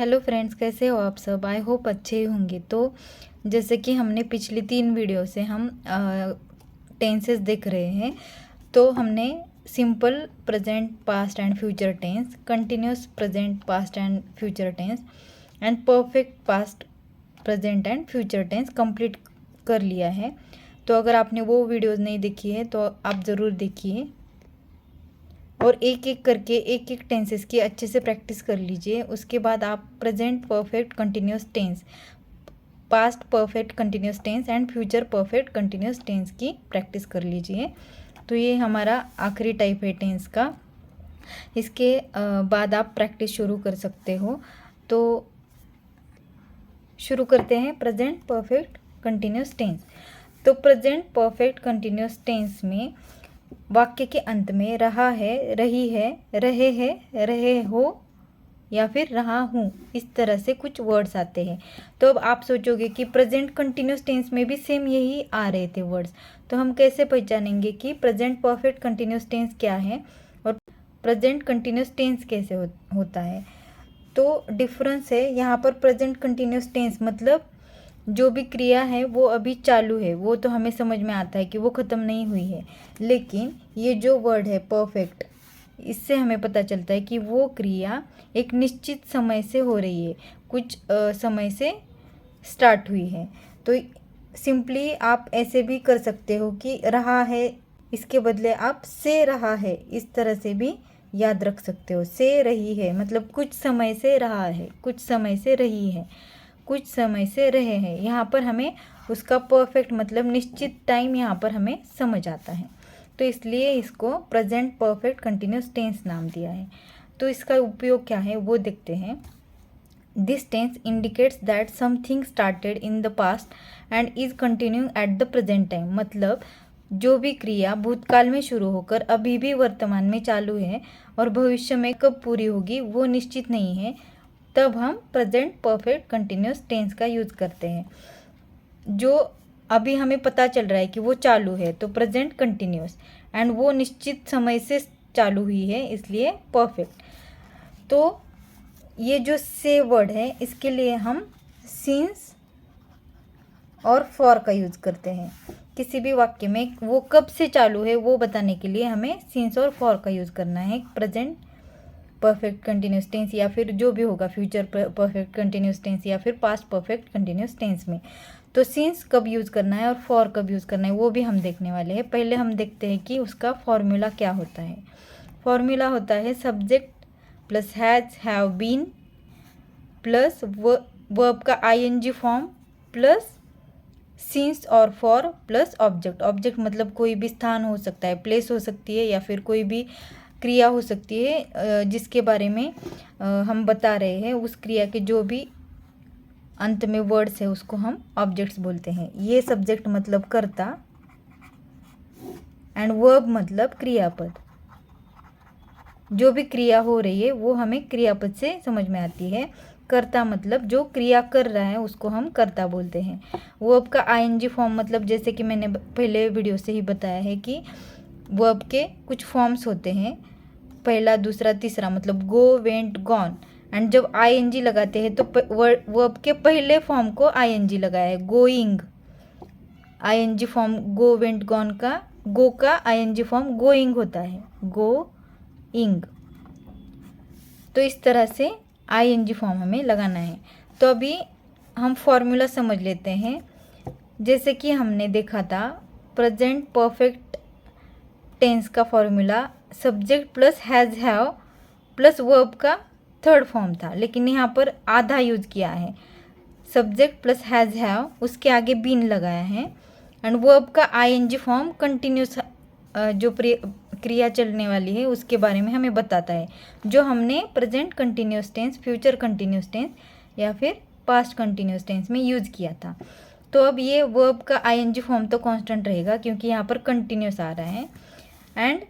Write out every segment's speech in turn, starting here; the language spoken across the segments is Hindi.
हेलो फ्रेंड्स, कैसे हो आप सब। आई होप अच्छे ही होंगे। तो जैसे कि हमने पिछली 3 वीडियो से हम टेंसेस देख रहे हैं। तो हमने simple present, past and future tense, continuous present, past and future tense and perfect past, present and future tense complete कर लिया है। तो अगर आपने वो वीडियोज़ नहीं देखी है तो आप ज़रूर देखिए और एक एक करके एक एक टेंसेस की अच्छे से प्रैक्टिस कर लीजिए। उसके बाद आप present perfect continuous tense, past perfect continuous tense and future perfect continuous tense की प्रैक्टिस कर लीजिए। तो ये हमारा आखिरी टाइप है टेंस का। इसके बाद आप प्रैक्टिस शुरू कर सकते हो। तो शुरू करते हैं प्रेजेंट परफेक्ट कंटिन्यूस टेंस। तो प्रेजेंट परफेक्ट कंटिन्यूस टेंस में वाक्य के अंत में रहा है, रही है, रहे हो या फिर रहा हूँ, इस तरह से कुछ वर्ड्स आते हैं। तो अब आप सोचोगे कि प्रेजेंट कंटिन्यूस टेंस में भी सेम यही आ रहे थे वर्ड्स, तो हम कैसे पहचानेंगे कि प्रेजेंट परफेक्ट कंटिन्यूस टेंस क्या है और प्रेजेंट कंटिन्यूस टेंस कैसे होता है। तो डिफरेंस है यहाँ पर। प्रेजेंट कंटिन्यूस टेंस मतलब जो भी क्रिया है वो अभी चालू है, वो तो हमें समझ में आता है कि वो ख़त्म नहीं हुई है। लेकिन ये जो वर्ड है परफेक्ट, इससे हमें पता चलता है कि वो क्रिया एक निश्चित समय से हो रही है, कुछ समय से स्टार्ट हुई है। तो सिंपली आप ऐसे भी कर सकते हो कि रहा है, इसके बदले आप से रहा है, इस तरह से भी याद रख सकते हो। से रही है मतलब कुछ समय से रहा है, कुछ समय से रही है, कुछ समय से रहे हैं। यहाँ पर हमें उसका परफेक्ट मतलब निश्चित टाइम यहाँ पर हमें समझ आता है, तो इसलिए इसको प्रेजेंट परफेक्ट कंटिन्यूस टेंस नाम दिया है। तो इसका उपयोग क्या है वो देखते हैं। This tense indicates that something started in the past and is continuing at the present time. मतलब जो भी क्रिया भूतकाल में शुरू होकर अभी भी वर्तमान में चालू है और भविष्य में कब पूरी होगी वो निश्चित नहीं है, तब हम प्रेजेंट परफेक्ट कंटिन्यूस टेंस का यूज़ करते हैं। जो अभी हमें पता चल रहा है कि वो चालू है तो प्रेजेंट कंटिन्यूस, एंड वो निश्चित समय से चालू हुई है इसलिए परफेक्ट। तो ये जो से वर्ड है इसके लिए हम सिंस और फॉर का यूज़ करते हैं। किसी भी वाक्य में वो कब से चालू है वो बताने के लिए हमें सिंस और फॉर का यूज़ करना है प्रेजेंट परफेक्ट कंटिन्यूस टेंस या फिर जो भी होगा फ्यूचर परफेक्ट कंटिन्यूस टेंस या फिर पास्ट परफेक्ट कंटिन्यूस टेंस में। तो सिंस कब यूज़ करना है और फॉर कब यूज़ करना है वो भी हम देखने वाले हैं। पहले हम देखते हैं कि उसका फॉर्मूला क्या होता है। फॉर्मूला होता है subject plus has, have been plus verb का आईएनजी फॉर्म प्लस सिंस और फॉर प्लस ऑब्जेक्ट। ऑब्जेक्ट मतलब कोई भी स्थान हो सकता है, प्लेस हो सकती है या फिर कोई भी क्रिया हो सकती है जिसके बारे में हम बता रहे हैं। उस क्रिया के जो भी अंत में वर्ड्स है उसको हम ऑब्जेक्ट्स बोलते हैं। ये सब्जेक्ट मतलब कर्ता एंड वर्ब मतलब क्रियापद। जो भी क्रिया हो रही है वो हमें क्रियापद से समझ में आती है। कर्ता मतलब जो क्रिया कर रहा है उसको हम कर्ता बोलते हैं। वर्ब का आईएनजी फॉर्म मतलब जैसे कि मैंने पहले वीडियो से ही बताया है कि वर्ब के कुछ फॉर्म्स होते हैं, पहला, दूसरा, तीसरा, मतलब गो, वेंट, गॉन। एंड जब आईएनजी लगाते हैं तो वर्ब के पहले फॉर्म को आईएनजी लगाया है, गोइंग। आईएनजी फॉर्म गो, वेंट, गॉन का, गो का आईएनजी फॉर्म गोइंग होता है, गोइंग। तो इस तरह से आईएनजी फॉर्म हमें लगाना है। तो अभी हम फॉर्मूला समझ लेते हैं। जैसे कि हमने देखा था प्रेजेंट परफेक्ट टेंस का formula subject plus has, have plus verb का थर्ड फॉर्म था, लेकिन यहाँ पर आधा यूज किया है। सब्जेक्ट प्लस हैज़, हैव, उसके आगे बीन लगाया है एंड वर्ब का आईएनजी फॉर्म कंटिन्यूस जो क्रिया चलने वाली है उसके बारे में हमें बताता है, जो हमने present continuous tense, future continuous tense या फिर पास्ट कंटिन्यूस टेंस में यूज़ किया था। तो अब ये वर्ब का आईएनजी फॉर्म तो कांस्टेंट रहेगा क्योंकि यहाँ पर कंटिन्यूस आ रहा है, एंड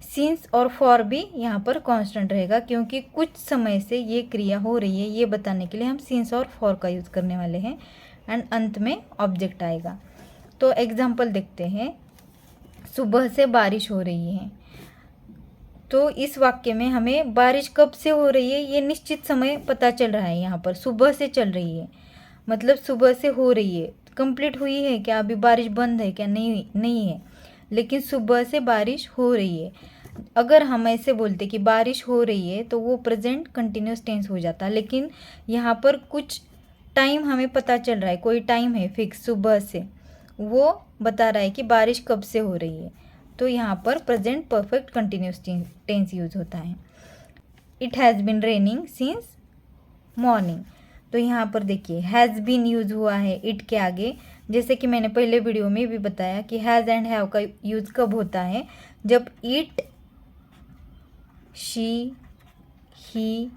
सिंस और फॉर भी यहाँ पर कांस्टेंट रहेगा क्योंकि कुछ समय से ये क्रिया हो रही है। ये बताने के लिए हम सिंस और फॉर का यूज़ करने वाले हैं एंड अंत में ऑब्जेक्ट आएगा। तो एग्जाम्पल देखते हैं। सुबह से बारिश हो रही है, तो इस वाक्य में हमें बारिश कब से हो रही है ये निश्चित समय पता चल रहा है। यहाँ पर सुबह से चल रही है, मतलब सुबह से हो रही है। कंप्लीट हुई है क्या, अभी बारिश बंद है क्या, नहीं है, लेकिन सुबह से बारिश हो रही है। अगर हम ऐसे बोलते कि बारिश हो रही है तो वो प्रेजेंट कंटिन्यूस टेंस हो जाता, लेकिन यहाँ पर कुछ टाइम हमें पता चल रहा है, कोई टाइम है फिक्स सुबह से, वो बता रहा है कि बारिश कब से हो रही है, तो यहाँ पर present perfect continuous tense use होता है। It has been raining since morning, तो यहाँ पर देखिए हैज़ बीन यूज हुआ है इट के आगे। जैसे कि मैंने पहले वीडियो में भी बताया कि हैज़ एंड हैव का यूज़ कब होता है, जब इट, शी, ही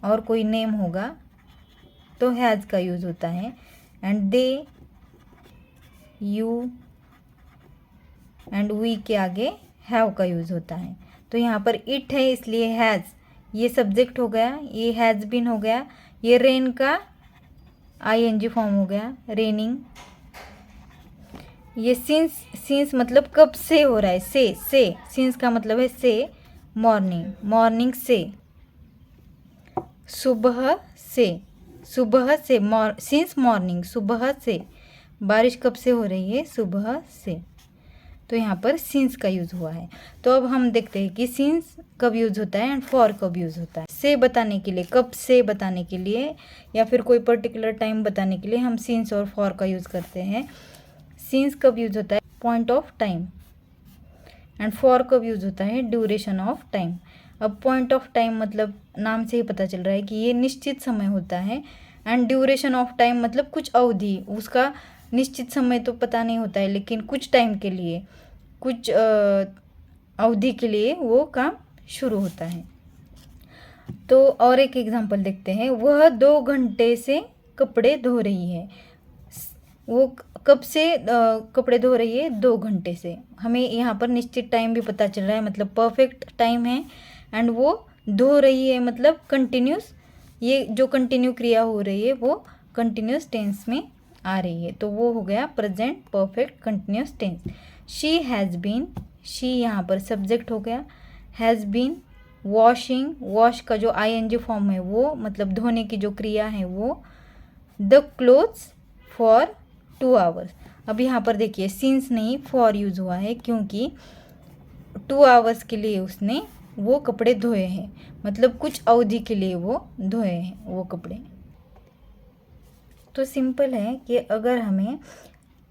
और कोई नेम होगा तो हैज़ का यूज़ होता है, and they, you and we के आगे हैव का यूज़ होता है। तो यहाँ पर इट है इसलिए हैज़, ये सब्जेक्ट हो गया, ये हैज़ बीन हो गया, ये रेन का आईएनजी फॉर्म हो गया रेनिंग, ये सिंस मतलब कब से हो रहा है, से सिंस का मतलब है से, मॉर्निंग से, सुबह से सिंस मॉर्निंग, सुबह से, बारिश कब से हो रही है, सुबह से, तो यहाँ पर सिंस का यूज़ हुआ है। तो अब हम देखते हैं कि सिंस कब यूज़ होता है एंड फॉर कब यूज़ होता है। से बताने के लिए, कब से बताने के लिए या फिर कोई पर्टिकुलर टाइम बताने के लिए हम सिंस और फॉर का यूज़ करते हैं। सिंस कब यूज़ होता है, point of time, and for कब यूज़ होता है, ड्यूरेशन ऑफ टाइम। अब पॉइंट ऑफ टाइम मतलब नाम से ही पता चल रहा है कि ये निश्चित समय होता है, एंड ड्यूरेशन ऑफ टाइम मतलब कुछ अवधि, उसका निश्चित समय तो पता नहीं होता है, लेकिन कुछ टाइम के लिए, कुछ अवधि के लिए वो काम शुरू होता है। तो और एक एग्जांपल देखते हैं, वह 2 घंटे से कपड़े धो रही है। वो कब से कपड़े धो रही है, 2 घंटे से। हमें यहाँ पर निश्चित टाइम भी पता चल रहा है, मतलब परफेक्ट टाइम है, एंड वो धो रही है मतलब कंटिन्यूस, ये जो कंटिन्यू क्रिया हो रही है वो कंटिन्यूस टेंस में आ रही है, तो वो हो गया present perfect continuous tense. She has been, she यहाँ पर सब्जेक्ट हो गया, हैज़ बीन वॉशिंग, वॉश का जो आईएनजी फॉर्म है वो मतलब धोने की जो क्रिया है वो, द क्लोथ्स फॉर 2 आवर्स। अब यहाँ पर देखिए सिंस नहीं फॉर यूज़ हुआ है, क्योंकि 2 आवर्स के लिए उसने वो कपड़े धोए हैं, मतलब कुछ अवधि के लिए वो धोए हैं वो कपड़े। तो सिंपल है कि अगर हमें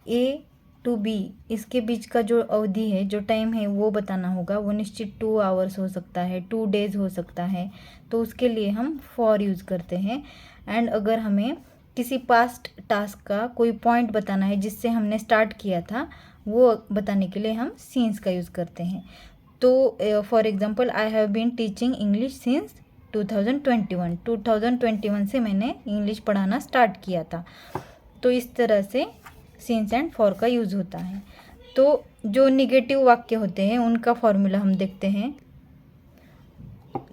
ए टू बी इसके बीच का जो अवधि है, जो टाइम है वो बताना होगा, वो निश्चित 2 आवर्स हो सकता है, 2 डेज हो सकता है, तो उसके लिए हम फॉर यूज़ करते हैं। एंड अगर हमें किसी पास्ट टास्क का कोई पॉइंट बताना है जिससे हमने स्टार्ट किया था, वो बताने के लिए हम सिंस का यूज़ करते हैं। तो for example I have been teaching English since 2021 से मैंने इंग्लिश पढ़ाना स्टार्ट किया था। तो इस तरह से सिंस एंड फॉर का यूज़ होता है। तो जो निगेटिव वाक्य होते हैं उनका फॉर्मूला हम देखते हैं।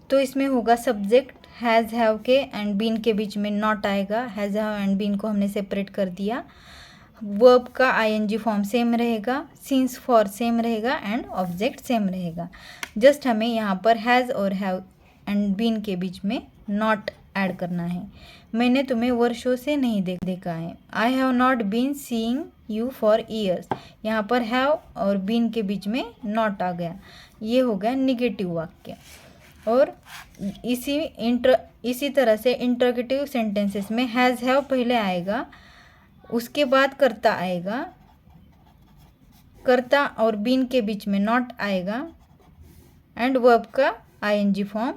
तो इसमें होगा सब्जेक्ट हैज़ हैव के एंड बीन के बीच में नॉट आएगा, हैज़ हैव एंड बीन को हमने सेपरेट कर दिया। वर्ब का आईएनजी फॉर्म सेम रहेगा, सिंस फॉर सेम रहेगा एंड ऑब्जेक्ट सेम रहेगा। जस्ट हमें यहाँ पर हैज़ और हैव एंड बीन के बीच में नॉट ऐड करना है। मैंने तुम्हें वर्षों से नहीं देखा है, I have not been seeing you for years. यहाँ पर हैव और बीन के बीच में नॉट आ गया, ये हो गया निगेटिव वाक्य। और इसी तरह से इंटरोगेटिव सेंटेंसेस में हैज़ हैव पहले आएगा, उसके बाद करता आएगा, करता और बीन के बीच में नॉट आएगा, एंड वर्ब का आईएनजी फॉर्म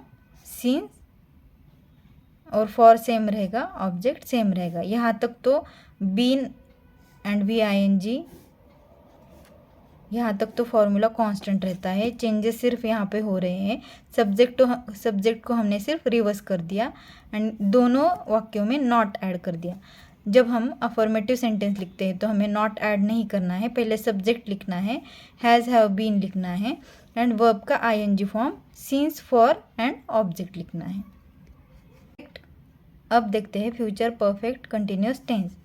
सिंस और फॉर सेम रहेगा, ऑब्जेक्ट सेम रहेगा। यहाँ तक तो बीन एंड वी आईएनजी, यहाँ तक तो फॉर्मूला कांस्टेंट रहता है, चेंजेस सिर्फ यहाँ पे हो रहे हैं। सब्जेक्ट को हमने सिर्फ रिवर्स कर दिया एंड दोनों वाक्यों में नॉट ऐड कर दिया। जब हम अफर्मेटिव सेंटेंस लिखते हैं तो हमें नॉट ऐड नहीं करना है, पहले सब्जेक्ट लिखना है, हैज़ हैव बीन लिखना है, एंड वर्ब का ING form since for and object लिखना है। अब देखते हैं future perfect continuous tense.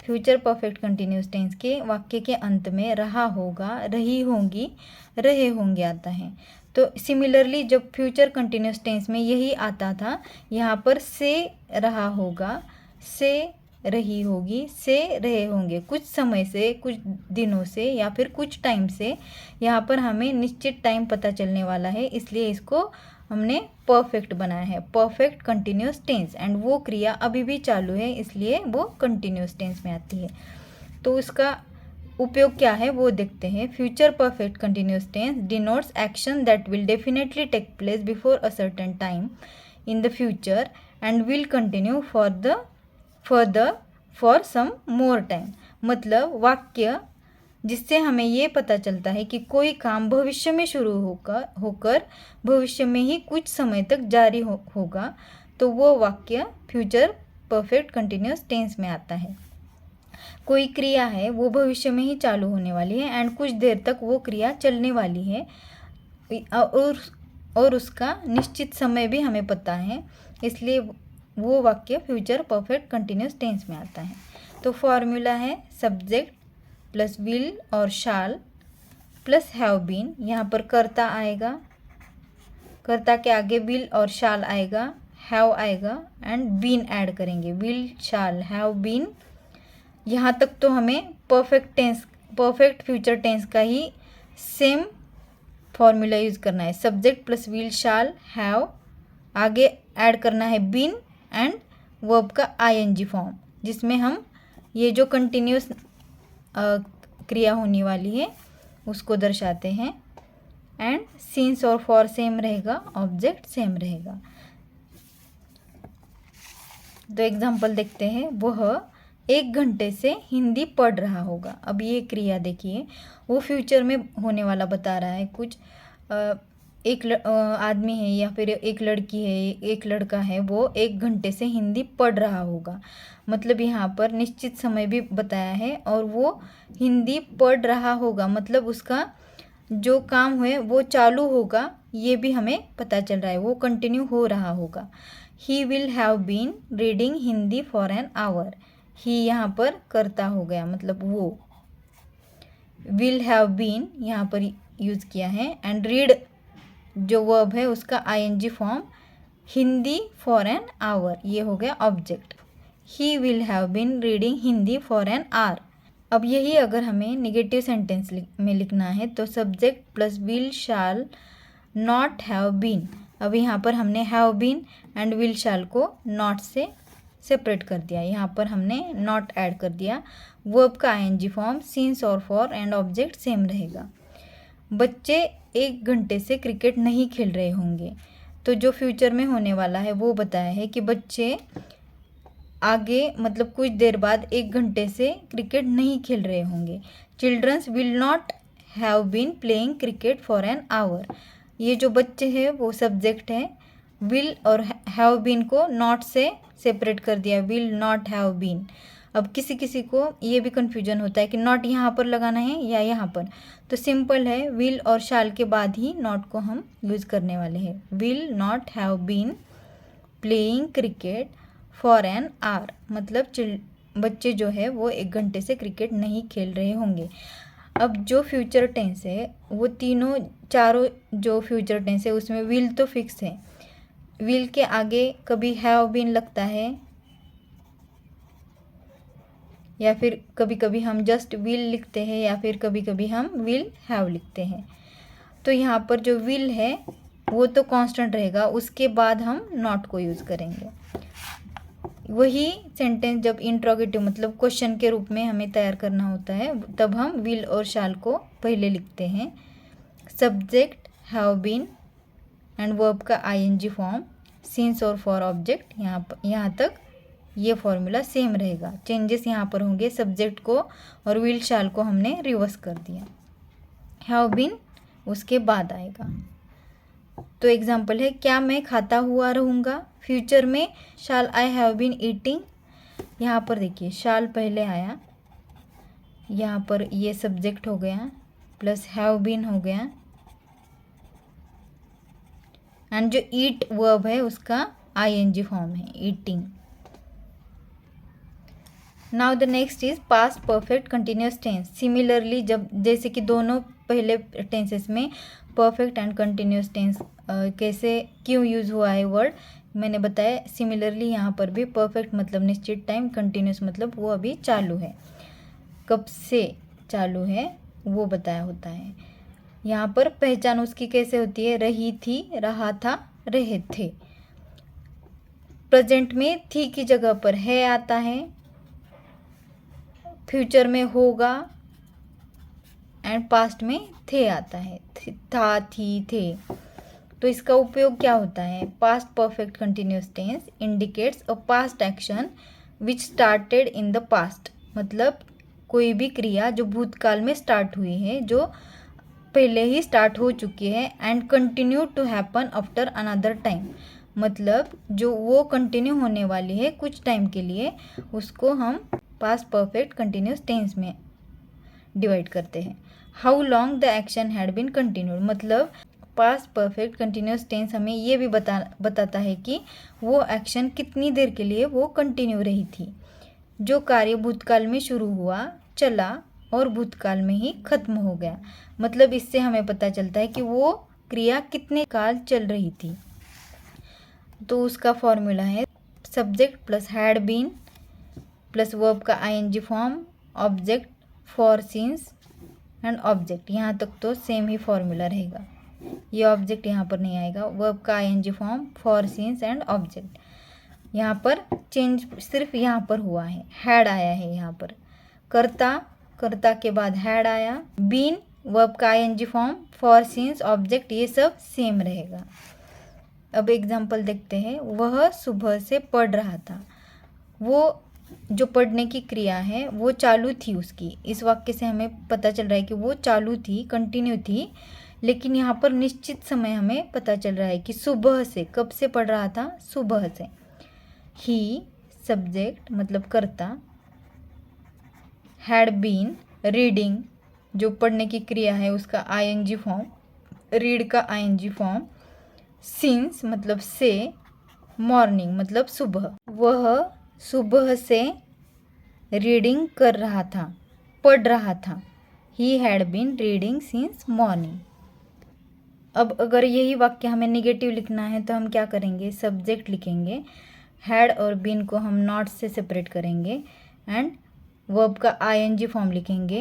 Future perfect continuous tense के वाक्य के अंत में रहा होगा, रही होंगी, रहे होंगे आता है। तो सिमिलरली जब फ्यूचर कंटिन्यूस टेंस में यही आता था, यहाँ पर से रहा होगा, से रही होगी, से रहे होंगे, कुछ समय से, कुछ दिनों से या फिर कुछ टाइम से। यहाँ पर हमें निश्चित टाइम पता चलने वाला है, इसलिए इसको हमने परफेक्ट बनाया है, परफेक्ट कंटिन्यूस टेंस। एंड वो क्रिया अभी भी चालू है, इसलिए वो कंटिन्यूस टेंस में आती है। तो उसका उपयोग क्या है वो देखते हैं। Future perfect continuous tense denotes action that will definitely take place before a certain time in the future and will continue further for some more time. मतलब वाक्य जिससे हमें ये पता चलता है कि कोई काम भविष्य में शुरू होकर भविष्य में ही कुछ समय तक जारी होगा, तो वो वाक्य फ्यूचर परफेक्ट कंटिन्यूस टेंस में आता है। कोई क्रिया है वो भविष्य में ही चालू होने वाली है एंड कुछ देर तक वो क्रिया चलने वाली है, और उसका निश्चित समय भी हमें पता है, इसलिए वो वाक्य फ्यूचर परफेक्ट कंटिन्यूस टेंस में आता है। तो फॉर्मूला है सब्जेक्ट प्लस विल और शाल प्लस हैव बीन। यहाँ पर कर्ता आएगा, कर्ता के आगे विल और शाल आएगा, हैव आएगा एंड बीन ऐड करेंगे, विल शाल हैव बीन। यहाँ तक तो हमें परफेक्ट फ्यूचर टेंस का ही सेम फॉर्मूला यूज़ करना है। Subject plus will shall have, आगे ऐड करना है बीन एंड वर्ब का आईएनजी फॉर्म, जिसमें हम ये जो कंटिन्यूस क्रिया होने वाली है उसको दर्शाते हैं। एंड सिंस और फॉर सेम रहेगा, ऑब्जेक्ट सेम रहेगा। तो एग्जांपल देखते हैं। वह 1 घंटे से हिंदी पढ़ रहा होगा। अब ये क्रिया देखिए, वो फ्यूचर में होने वाला बता रहा है कुछ। एक आदमी है या फिर एक लड़की है, एक लड़का है, वो 1 घंटे से हिंदी पढ़ रहा होगा। मतलब यहाँ पर निश्चित समय भी बताया है और वो हिंदी पढ़ रहा होगा, मतलब उसका जो काम है वो चालू होगा, ये भी हमें पता चल रहा है, वो कंटिन्यू हो रहा होगा। He will have been reading Hindi for an hour. He यहाँ पर कर्ता हो गया, मतलब वो। विल हैव बीन यहाँ पर यूज़ किया है एंड रीड जो वर्ब है उसका ING form, Hindi for an hour, ये हो गया object. He will have been reading Hindi for an hour. अब यही अगर हमें नेगेटिव सेंटेंस में लिखना है तो subject plus will shall not have been. अब यहाँ पर हमने have been and will shall को नॉट से सेपरेट कर दिया, यहाँ पर हमने नॉट ऐड कर दिया। वर्ब का आईएनजी फॉर्म सिंस और फॉर एंड ऑब्जेक्ट सेम रहेगा। बच्चे 1 घंटे से क्रिकेट नहीं खेल रहे होंगे। तो जो फ्यूचर में होने वाला है वो बताया है कि बच्चे आगे मतलब कुछ देर बाद 1 घंटे से क्रिकेट नहीं खेल रहे होंगे। Childrens will not have been playing cricket for an hour. ये जो बच्चे हैं वो सब्जेक्ट है, विल और हैव बीन को नॉट से सेपरेट कर दिया, विल नॉट हैव बीन। अब किसी किसी को ये भी कन्फ्यूजन होता है कि नॉट यहाँ पर लगाना है या यहाँ पर, तो सिंपल है, विल और शाल के बाद ही नॉट को हम यूज़ करने वाले हैं। Will not have been playing cricket for an hour, मतलब बच्चे जो है वो 1 घंटे से क्रिकेट नहीं खेल रहे होंगे। अब जो फ्यूचर टेंस है वो चारों जो फ्यूचर टेंस है उसमें विल तो फिक्स है। विल के आगे कभी हैव बीन लगता है या फिर कभी कभी हम जस्ट विल लिखते हैं या फिर कभी कभी हम विल हैव लिखते हैं। तो यहाँ पर जो विल है वो तो कांस्टेंट रहेगा, उसके बाद हम नॉट को यूज़ करेंगे। वही सेंटेंस जब इंट्रोगेटिव मतलब क्वेश्चन के रूप में हमें तैयार करना होता है तब हम विल और शाल को पहले लिखते हैं। Subject have been and verb का आईएनजी फॉर्म, सिंस और फॉर ऑब्जेक्ट, यहाँ तक ये फॉर्मूला सेम रहेगा। चेंजेस यहाँ पर होंगे, सब्जेक्ट को और विल शाल को हमने रिवर्स कर दिया। हैव बीन उसके बाद आएगा। तो एग्जाम्पल है, क्या मैं खाता हुआ रहूँगा। फ्यूचर में शाल आई हैव बीन ईटिंग। यहाँ पर देखिए शाल पहले आया, यहाँ पर ये सब्जेक्ट हो गया प्लस हैव बीन हो गया एंड जो ईट वर्ब है उसका आईएनजी फॉर्म है, eating. Now the next is past perfect continuous tense. Similarly जब जैसे कि दोनों पहले टेंसेस में परफेक्ट एंड कंटिन्यूस टेंस कैसे क्यों यूज़ हुआ है वर्ड मैंने बताया। सिमिलरली यहाँ पर भी परफेक्ट मतलब निश्चित टाइम, कंटिन्यूस मतलब वो अभी चालू है, कब से चालू है वो बताया होता है। यहाँ पर पहचान उसकी कैसे होती है, रही थी, रहा था, रहे थे। प्रेजेंट में थी की जगह पर है आता है, फ्यूचर में होगा एंड पास्ट में थे आता है, था, थी, थे। तो इसका उपयोग क्या होता है, past perfect continuous tense indicates a past action which started in the past. मतलब कोई भी क्रिया जो भूतकाल में स्टार्ट हुई है, जो पहले ही स्टार्ट हो चुकी है, and continue to happen after another time. मतलब जो वो कंटिन्यू होने वाली है कुछ टाइम के लिए, उसको हम पास्ट परफेक्ट कंटिन्यूस टेंस में डिवाइड करते हैं। How long the action had been continued, मतलब पास्ट परफेक्ट कंटिन्यूस टेंस हमें ये भी बताता है कि वो एक्शन कितनी देर के लिए वो कंटिन्यू रही थी। जो कार्य भूतकाल में शुरू हुआ, चला और भूतकाल में ही खत्म हो गया। मतलब इससे हमें पता चलता है कि वो क्रिया कितने काल चल रही थी। तो उसका फॉर्मूला है subject plus had been plus verb का ING form, object for since and object. यहाँ तक तो सेम ही फॉर्मूला रहेगा, ये ऑब्जेक्ट यहाँ पर नहीं आएगा। वर्ब का ING form, for since and object. यहाँ पर चेंज सिर्फ यहाँ पर हुआ है, हैड आया है यहाँ पर। कर्ता, कर्ता के बाद हैड आया। बीन वर्ब का ING form, for since, object, ये सब सेम रहेगा। अब एग्जाम्पल देखते हैं। वह सुबह से पढ़ रहा था। वो जो पढ़ने की क्रिया है वो चालू थी उसकी। इस वाक्य से हमें पता चल रहा है कि वो चालू थी, कंटिन्यू थी, लेकिन यहाँ पर निश्चित समय हमें पता चल रहा है कि सुबह से, कब से पढ़ रहा था, सुबह से। ही सब्जेक्ट मतलब कर्ता, हैड बीन रीडिंग जो पढ़ने की क्रिया है उसका आईएनजी फॉर्म, रीड का आईएनजी फॉर्म, सिंस मतलब से, मॉर्निंग मतलब सुबह। वह सुबह से रीडिंग कर रहा था, पढ़ रहा था। He had been reading since morning. अब अगर यही वाक्य हमें निगेटिव लिखना है तो हम क्या करेंगे, सब्जेक्ट लिखेंगे, हैड और बीन को हम नॉट से सेपरेट करेंगे एंड वर्ब का आईएनजी फॉर्म लिखेंगे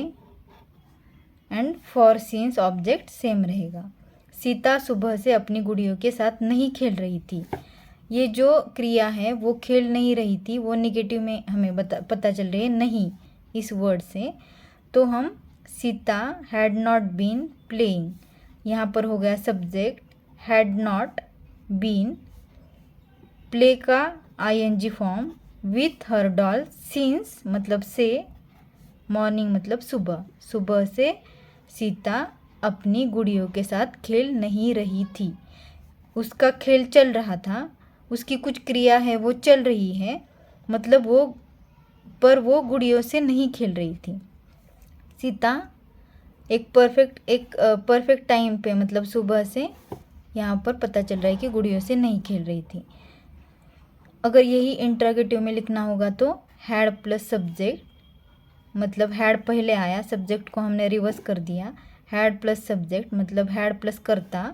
and for since object same रहेगा। सीता सुबह से अपनी गुड़ियों के साथ नहीं खेल रही थी। ये जो क्रिया है वो खेल नहीं रही थी, वो निगेटिव में हमें पता चल रही है नहीं इस वर्ड से। तो हम Sita had not been playing, यहाँ पर हो गया subject, had not been, play का ING form, with her doll, since मतलब से, मॉर्निंग मतलब सुबह। सुबह से सीता अपनी गुड़ियों के साथ खेल नहीं रही थी। उसका खेल चल रहा था, उसकी कुछ क्रिया है वो चल रही है, मतलब वो गुड़ियों से नहीं खेल रही थी। सीता एक परफेक्ट टाइम पे मतलब सुबह से यहाँ पर पता चल रहा है कि गुड़ियों से नहीं खेल रही थी। अगर यही इंटरोगेटिव में लिखना होगा तो हैड प्लस सब्जेक्ट, मतलब हैड पहले आया, सब्जेक्ट को हमने रिवर्स कर दिया, हैड प्लस सब्जेक्ट मतलब हैड प्लस कर्ता,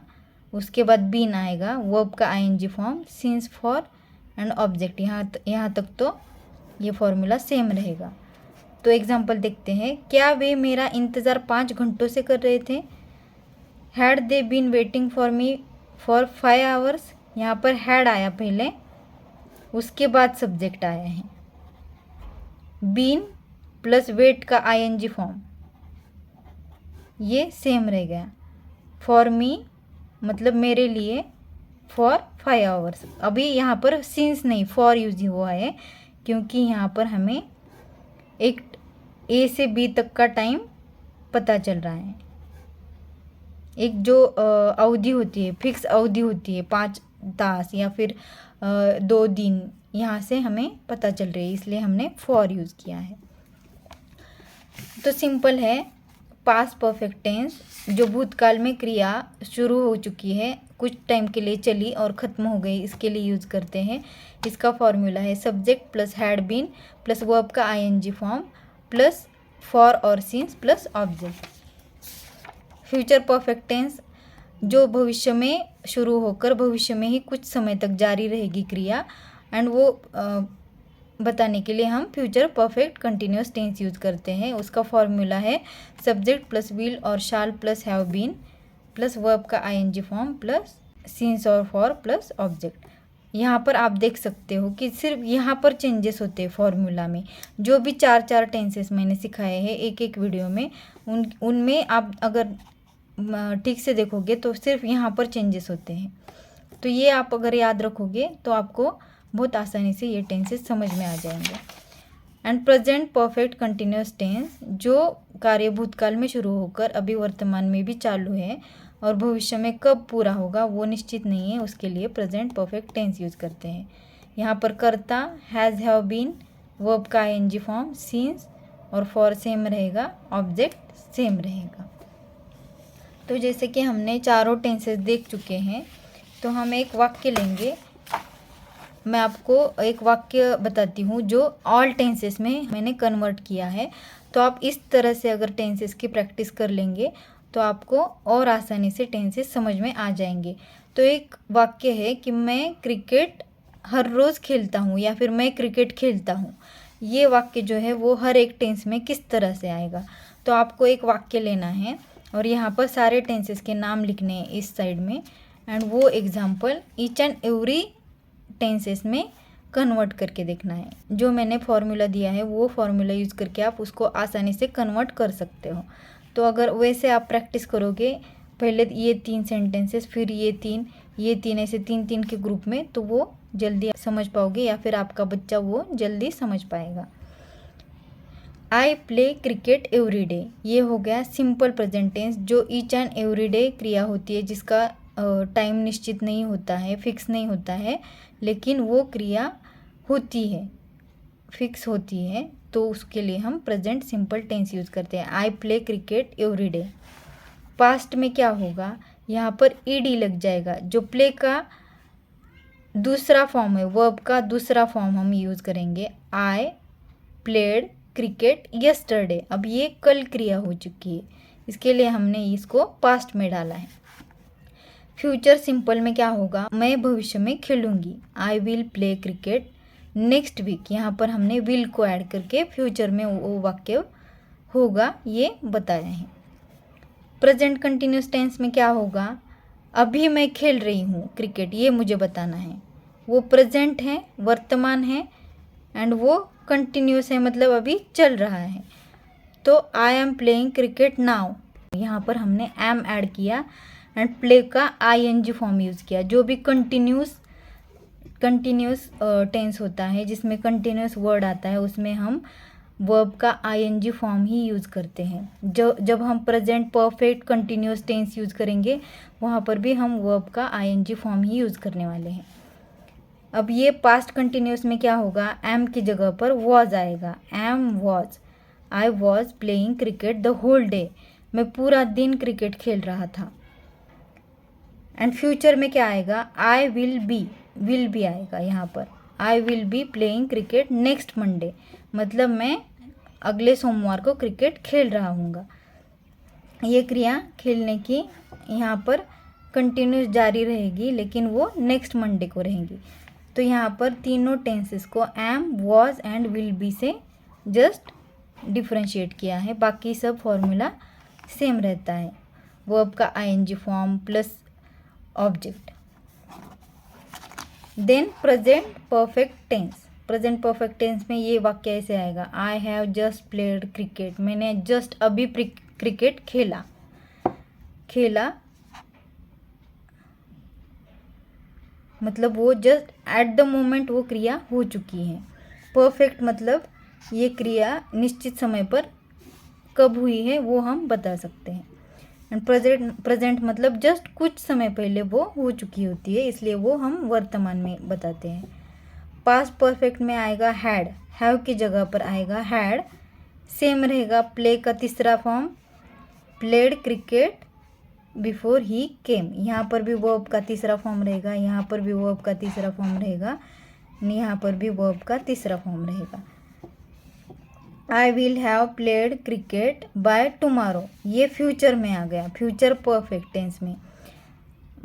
उसके बाद बीन आएगा, वर्ब का ING form, since, for and object. यहाँ तक तो ये फॉर्मूला सेम रहेगा। तो एग्जाम्पल देखते हैं। क्या वे मेरा इंतज़ार 5 घंटों से कर रहे थे? Had they been waiting for me for 5 hours. यहाँ पर हैड आया पहले, उसके बाद सब्जेक्ट आया है। बीन प्लस वेट का आईएनजी फॉर्म, ये सेम रह गया। फॉर मी मतलब मेरे लिए, फॉर 5 आवर्स। अभी यहाँ पर सिंस नहीं फॉर यूज हुआ है, क्योंकि यहाँ पर हमें एक ए से बी तक का टाइम पता चल रहा है। एक जो अवधि होती है, फिक्स अवधि होती है 5 तास या फिर 2 दिन, यहाँ से हमें पता चल रही है, इसलिए हमने फॉर यूज़ किया है। तो सिंपल है, पास्ट परफेक्ट टेंस जो भूतकाल में क्रिया शुरू हो चुकी है, कुछ टाइम के लिए चली और ख़त्म हो गई, इसके लिए यूज़ करते हैं। इसका फॉर्मूला है subject plus had been plus verb का आईएनजी फॉर्म प्लस फॉर और since plus object. Future perfect tense जो भविष्य में शुरू होकर भविष्य में ही कुछ समय तक जारी रहेगी क्रिया, एंड वो बताने के लिए हम future perfect continuous tense use करते हैं। उसका फॉर्मूला है सब्जेक्ट प्लस विल और shall plus have been plus verb का आईएनजी फॉर्म प्लस सिंस और फॉर प्लस ऑब्जेक्ट। यहाँ पर आप देख सकते हो कि सिर्फ यहाँ पर चेंजेस होते हैं फॉर्मूला में। जो भी 4 टेंसेस मैंने सिखाए हैं एक वीडियो में, उनमें आप अगर ठीक से देखोगे तो सिर्फ यहाँ पर चेंजेस होते हैं। तो ये आप अगर याद रखोगे तो आपको बहुत आसानी से ये टेंसेस समझ में आ जाएंगे। And present perfect continuous tense जो कार्य भूतकाल में शुरू होकर अभी वर्तमान में भी चालू है और भविष्य में कब पूरा होगा वो निश्चित नहीं है, उसके लिए प्रेजेंट परफेक्ट टेंस यूज़ करते हैं। यहाँ पर कर्ता हैज़ हैव बीन, वर्ब का आईएनजी फॉर्म सीन्स और फॉर सेम रहेगा, ऑब्जेक्ट सेम रहेगा। तो जैसे कि हमने चारों टेंसेस देख चुके हैं, तो हम एक वाक्य लेंगे। मैं आपको एक वाक्य बताती हूँ जो ऑल टेंसेस में मैंने कन्वर्ट किया है। तो आप इस तरह से अगर टेंसेस की प्रैक्टिस कर लेंगे तो आपको और आसानी से टेंसेस समझ में आ जाएंगे। तो एक वाक्य है कि मैं क्रिकेट हर रोज़ खेलता हूँ या फिर मैं क्रिकेट खेलता हूँ। ये वाक्य जो है वो हर एक टेंस में किस तरह से आएगा। तो आपको एक वाक्य लेना है और यहाँ पर सारे टेंसेस के नाम लिखने हैं इस साइड में, एंड वो example each and every tenses में कन्वर्ट करके देखना है। जो मैंने फॉर्मूला दिया है वो फॉर्मूला यूज़ करके आप उसको आसानी से कन्वर्ट कर सकते हो। तो अगर वैसे आप प्रैक्टिस करोगे, पहले ये 3 सेंटेंसेस फिर ये 3 ऐसे 3 के ग्रुप में, तो वो जल्दी समझ पाओगे या फिर आपका बच्चा वो जल्दी समझ पाएगा। I play cricket every day, ये हो गया सिंपल प्रेजेंट टेंस जो ईच एंड एवरी डे क्रिया होती है, जिसका टाइम निश्चित नहीं होता है, फिक्स नहीं होता है, लेकिन वो क्रिया होती है, फिक्स होती है, तो उसके लिए हम प्रेजेंट सिंपल टेंस यूज़ करते हैं। I play cricket every day. Past में क्या होगा, यहाँ पर ईडी लग जाएगा। जो प्ले का दूसरा फॉर्म है, वर्ब का दूसरा फॉर्म हम यूज़ करेंगे। I played cricket yesterday. अब ये कल क्रिया हो चुकी है, इसके लिए हमने इसको पास्ट में डाला है। फ्यूचर सिंपल में क्या होगा, मैं भविष्य में खेलूँगी। I will play cricket next week. यहाँ पर हमने विल को ऐड करके फ्यूचर में वो वाक्य होगा ये बताया है। प्रेजेंट कंटिन्यूस टेंस में क्या होगा, अभी मैं खेल रही हूँ क्रिकेट, ये मुझे बताना है। वो प्रेजेंट है, वर्तमान है, एंड वो कंटिन्यूस है, मतलब अभी चल रहा है। तो I am playing cricket now, यहाँ पर हमने एम ऐड किया एंड प्ले का आईएनजी फॉर्म यूज़ किया। जो भी कंटिन्यूस टेंस होता है जिसमें कंटिन्यूस वर्ड आता है, उसमें हम वर्ब का आईएनजी फॉर्म ही यूज़ करते हैं। जब हम present perfect continuous tense use करेंगे, वहाँ पर भी हम वर्ब का आईएनजी फॉर्म ही यूज़ करने वाले हैं। अब ये पास्ट कंटिन्यूस में क्या होगा, एम की जगह पर वॉज आएगा। Am was, I was playing cricket the whole day, मैं पूरा दिन क्रिकेट खेल रहा था। एंड फ्यूचर में क्या आएगा, आई विल बी आएगा। यहाँ पर I will be playing cricket next Monday, मतलब मैं अगले सोमवार को क्रिकेट खेल रहा हूँगा। ये क्रिया खेलने की यहाँ पर कंटिन्यूस जारी रहेगी, लेकिन वो नेक्स्ट मंडे को रहेंगी। तो यहाँ पर तीनों टेंसेस को am, was and will be से जस्ट डिफ्रेंशिएट किया है, बाकी सब फॉर्मूला सेम रहता है। वर्ब का ING form plus object. Then present perfect tense. Present perfect tense में ये वाक्य ऐसे आएगा, I have just played cricket, मैंने जस्ट अभी क्रिकेट खेला, मतलब वो जस्ट एट द मोमेंट वो क्रिया हो चुकी है। परफेक्ट मतलब ये क्रिया निश्चित समय पर कब हुई है वो हम बता सकते हैं। एंड प्रेजेंट मतलब जस्ट कुछ समय पहले वो हो चुकी होती है, इसलिए वो हम वर्तमान में बताते हैं। पास्ट परफेक्ट में आएगा हैड, हैव की जगह पर आएगा हैड, सेम रहेगा। प्ले का तीसरा form, played cricket before he came, यहाँ पर भी वर्ब का तीसरा फॉर्म रहेगा, यहाँ पर भी वर्ब का तीसरा फॉर्म रहेगा, यहाँ पर भी वर्ब का तीसरा फॉर्म रहेगा। आई will have played cricket by tomorrow, ये फ्यूचर में आ गया, फ्यूचर परफेक्ट टेंस में,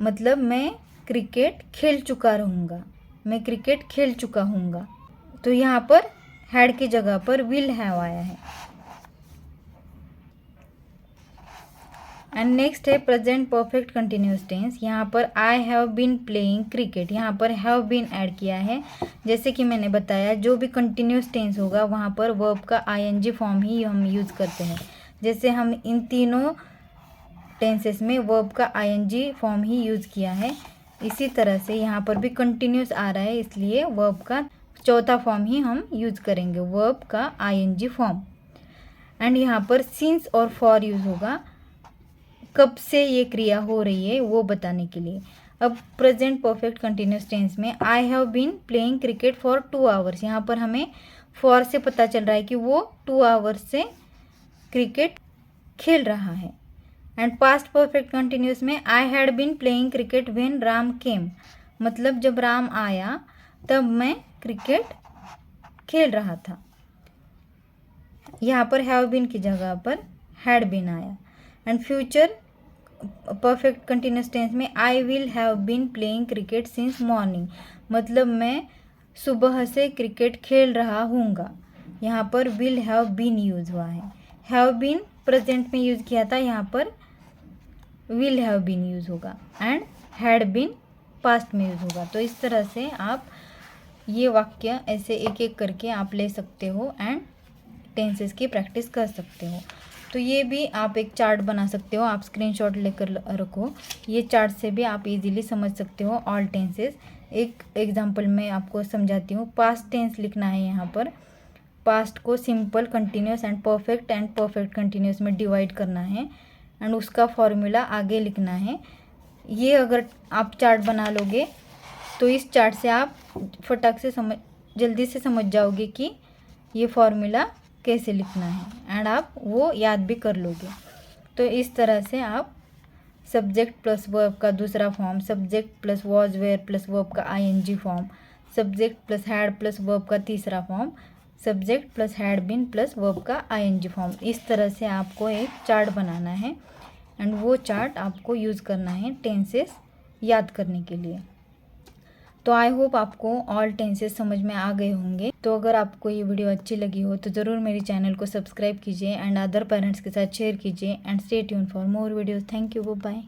मतलब मैं क्रिकेट खेल चुका रहूँगा, मैं क्रिकेट खेल चुका हूँगा। तो यहाँ पर हैड की जगह पर विल हैव आया है। एंड नेक्स्ट है प्रेजेंट परफेक्ट कंटिन्यूस टेंस। यहाँ पर I have been playing cricket, यहाँ पर हैव बीन ऐड किया है। जैसे कि मैंने बताया जो भी कंटिन्यूस टेंस होगा वहाँ पर वर्ब का आईएनजी फॉर्म ही हम यूज़ करते हैं। जैसे हम इन तीनों टेंसेस में वर्ब का आईएनजी फॉर्म ही यूज़ किया है, इसी तरह से यहाँ पर भी कंटिन्यूस आ रहा है, इसलिए वर्ब का चौथा फॉर्म ही हम यूज़ करेंगे, वर्ब का आईएनजी फॉर्म। एंड यहाँ पर सिंस और फॉर यूज़ होगा, कब से ये क्रिया हो रही है वो बताने के लिए। अब प्रेजेंट परफेक्ट कंटिन्यूस टेंस में I have been playing cricket for 2 hours, यहाँ पर हमें फॉर से पता चल रहा है कि वो 2 आवर्स से क्रिकेट खेल रहा है। एंड पास्ट परफेक्ट कंटिन्यूस में I had been playing cricket when Ram came, मतलब जब राम आया तब मैं क्रिकेट खेल रहा था। यहाँ पर हैव बीन की जगह पर हैड बीन आया। And future perfect continuous tense में I will have been playing cricket since morning, मतलब मैं सुबह से क्रिकेट खेल रहा हूँगा। यहाँ पर विल हैव बीन यूज़ हुआ है, हैव बीन प्रेजेंट में यूज़ किया था, यहाँ पर विल हैव बीन यूज़ होगा। एंड हैड बीन पास्ट में यूज़ होगा। तो इस तरह से आप ये वाक्य ऐसे एक एक करके आप ले सकते हो एंड टेंसेस की प्रैक्टिस कर सकते हो। तो ये भी आप एक चार्ट बना सकते हो, आप स्क्रीनशॉट लेकर रखो, ये चार्ट से भी आप इजीली समझ सकते हो ऑल टेंसेस। एक एग्जांपल मैं आपको समझाती हूँ। पास्ट टेंस लिखना है, यहाँ पर पास्ट को simple, continuous and perfect continuous में डिवाइड करना है एंड उसका फॉर्मूला आगे लिखना है। ये अगर आप चार्ट बना लोगे तो इस चार्ट से आप फटाक से जल्दी से समझ जाओगे कि ये फॉर्मूला कैसे लिखना है एंड आप वो याद भी कर लोगे। तो इस तरह से आप सब्जेक्ट प्लस वर्ब का दूसरा form, subject plus was were plus verb का ING form, subject plus had plus verb का तीसरा form, subject plus had been plus verb का आईएनजी फॉर्म, इस तरह से आपको एक चार्ट बनाना है एंड वो चार्ट आपको यूज़ करना है टेंसेस याद करने के लिए। तो आई होप आपको ऑल टेंसेस समझ में आ गए होंगे। तो अगर आपको ये वीडियो अच्छी लगी हो तो ज़रूर मेरे चैनल को सब्सक्राइब कीजिए एंड अदर पेरेंट्स के साथ शेयर कीजिए and stay tune for more videos. Thank you, bye.